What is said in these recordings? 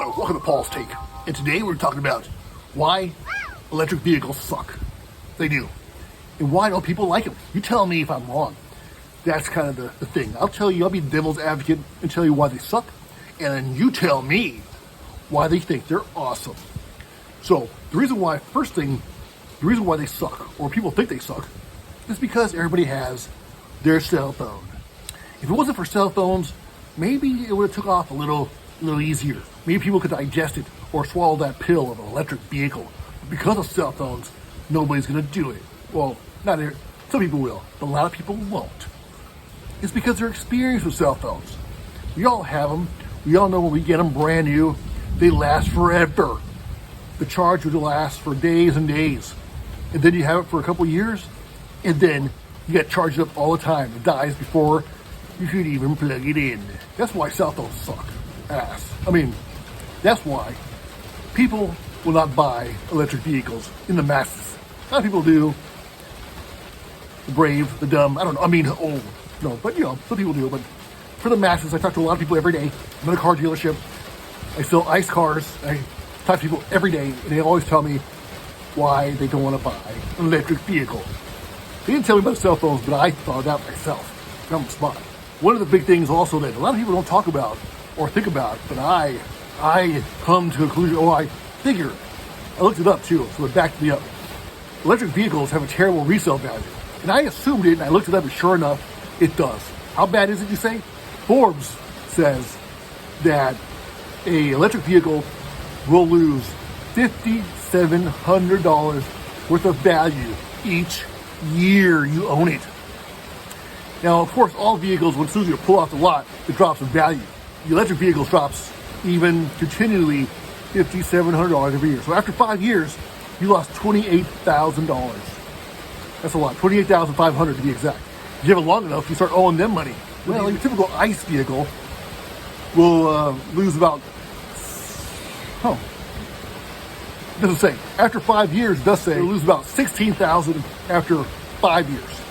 Hello, welcome to Paul's Take. And today we're talking about why electric vehicles suck. They do. And why don't people like them? You tell me if I'm wrong. That's kind of the thing. I'll tell you, I'll be the devil's advocate and tell you why they suck. And then you tell me why they think they're awesome. So, the reason why they suck, or people think they suck, is because everybody has their cell phone. If it wasn't for cell phones, maybe it would have took off a little easier. Maybe people could digest it or swallow that pill of an electric vehicle. But because of cell phones, nobody's going to do it. Well, not every, some people will, but a lot of people won't. It's because they're experienced with cell phones. We all have them. We all know when we get them brand new, they last forever. The charge would last for days and days. And then you have it for a couple years, and then you get charged up all the time. It dies before you could even plug it in. That's why cell phones suck ass. I mean, that's why people will not buy electric vehicles in the masses. A lot of people do. The brave, the dumb, I don't know. I mean, old. No, but you know, some people do. But for the masses, I talk to a lot of people every day. I'm in a car dealership. I sell ICE cars. I talk to people every day, and they always tell me why they don't want to buy an electric vehicle. They didn't tell me about cell phones, but I thought it out myself. I'm smart. One of the big things also that a lot of people don't talk about or think about, but I come to a conclusion, I figured. I looked it up too, so it backed me up. Electric vehicles have a terrible resale value. And I assumed it, and I looked it up, and sure enough, it does. How bad is it, you say? Forbes says that a electric vehicle will lose $5,700 worth of value each year you own it. Now, of course, all vehicles, when as soon as you pull off the lot, it drops in value. The electric vehicles drops even continually $5,700 every year. So after 5 years, you lost $28,000. That's a lot. $28,500 to be exact. If you have it long enough, you start owing them money. Well, your typical ICE vehicle will lose about, it doesn't say. After 5 years, it does say it'll lose about $16,000 after 5 years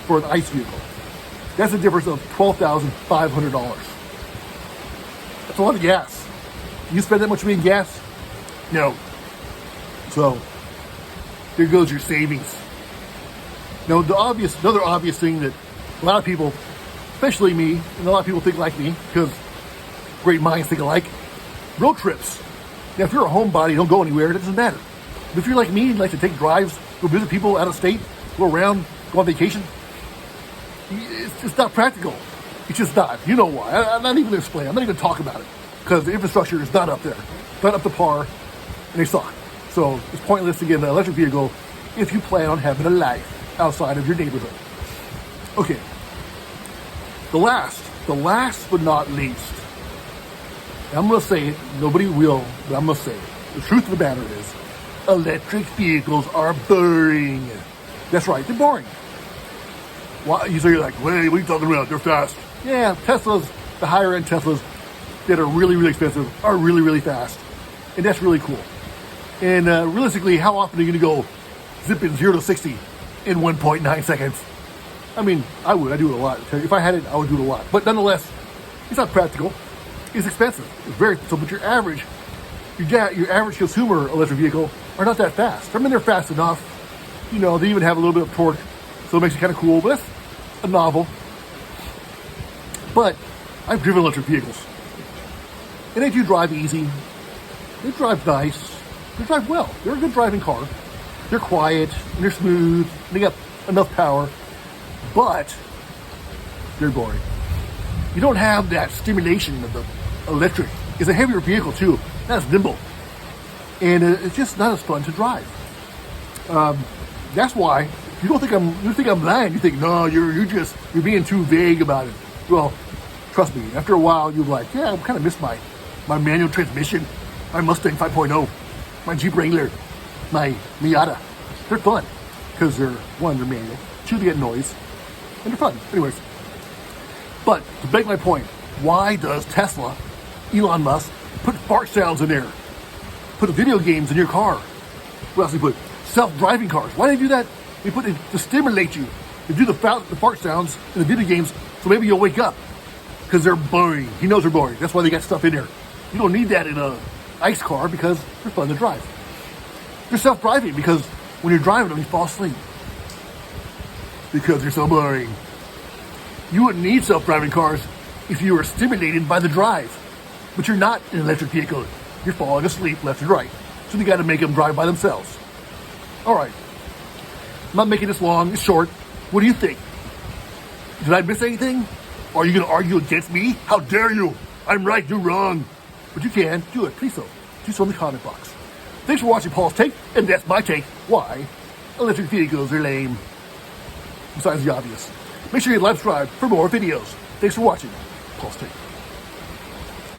for an ICE vehicle. That's a difference of $12,500. That's a lot of gas. You spend that much money in gas? No. So, there goes your savings. Now, another obvious thing that a lot of people, especially me, and a lot of people think like me, because great minds think alike, road trips. Now, if you're a homebody, don't go anywhere, it doesn't matter. But if you're like me, and like to take drives, go visit people out of state, go around, go on vacation, it's just not practical. It's just not. You know why. I'm not even going to explain. I'm not even going to talk about it. Because the infrastructure is not up there. Not up to par. And they suck. So it's pointless to get an electric vehicle if you plan on having a life outside of your neighborhood. Okay. The last but not least. I'm going to say it. Nobody will, but I'm going to say it. The truth of the matter is, electric vehicles are boring. That's right. They're boring. Why? So you're like, wait, what are you talking about? They're fast. Yeah, Teslas, the higher end Teslas that are really, really expensive are really, really fast. And that's really cool. And realistically, how often are you going to go zipping 0 to 60 in 1.9 seconds? I mean, I would. I do it a lot. If I had it, I would do it a lot. But nonetheless, it's not practical. It's expensive. It's very so. But your average consumer electric vehicle are not that fast. I mean, they're fast enough. You know, they even have a little bit of torque, so it makes it kind of cool. But that's a novel. But I've driven electric vehicles, and they do drive easy. They drive nice. They drive well. They're a good driving car. They're quiet and they're smooth. And they got enough power, but they're boring. You don't have that stimulation of the electric. It's a heavier vehicle too, not as nimble, and it's just not as fun to drive. That's why you think I'm lying. You think no, you're being too vague about it. Well, trust me. After a while, you're like, yeah, I kind of miss my manual transmission, my Mustang 5.0, my Jeep Wrangler, my Miata. They're fun because they're manual, two, they get noise, and they're fun. Anyways, but to make my point, why does Tesla, Elon Musk, put fart sounds in there? Put video games in your car. What else do they put? Self-driving cars. Why do they do that? They put it to stimulate you. They do the fart sounds in the video games, so maybe you'll wake up. Because they're boring. He knows they're boring. That's why they got stuff in there. You don't need that in a ICE car because they're fun to drive. They're self-driving because when you're driving them, you fall asleep. Because you're so boring. You wouldn't need self-driving cars if you were stimulated by the drive. But you're not in an electric vehicle. You're falling asleep left and right. So they got to make them drive by themselves. All right. I'm not making this long. It's short. What do you think? Did I miss anything? Are you going to argue against me? How dare you? I'm right, you're wrong. But you can. Do it. Please so. Do so in the comment box. Thanks for watching Paul's Take. And that's my take. Why electric vehicles are lame. Besides the obvious. Make sure you like, subscribe for more videos. Thanks for watching Paul's Take.